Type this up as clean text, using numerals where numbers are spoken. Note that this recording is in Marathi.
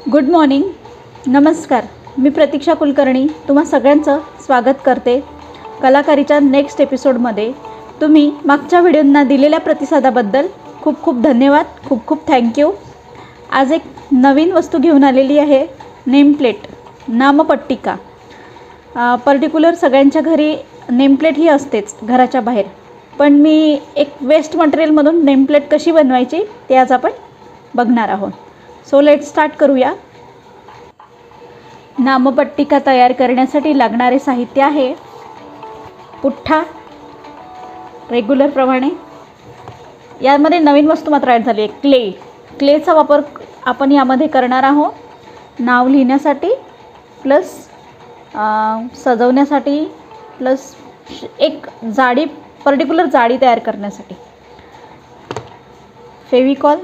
Good morning. नमस्कार. मी प्रतीक्षा कुलकर्णी तुम्हा सगळ्यांचं स्वागत करते कलाकारीच्या नेक्स्ट एपिसोडमध्ये. तुम्ही मागच्या व्हिडिओंना दिलेल्या प्रतिसादाबद्दल खूप खूप धन्यवाद, खूप खूप थँक्यू. आज एक नवीन वस्तू घेऊन आलेली आहे, नेमप्लेट, नामपट्टिका. पर्टिक्युलर सगळ्यांच्या घरी नेमप्लेट ही असतेच घराच्या बाहेर, पण मी एक वेस्ट मटेरियलमधून नेमप्लेट कशी बनवायची ते आज आपण बघणार आहोत. सो लेट्स स्टार्ट करूया. नामपट्टिका तयार करण्यासाठी लागणारे साहित्य आहे पुठ्ठा रेग्युलर प्रमाणे. यामध्ये नवीन वस्तू मात्र ॲड झाली आहे, क्लेचा वापर आपण यामध्ये करणार आहोत. नाव लिहिण्यासाठी प्लस सजवण्यासाठी प्लस एक पर्टिक्युलर जाडी तयार करण्यासाठी. फेविकॉल,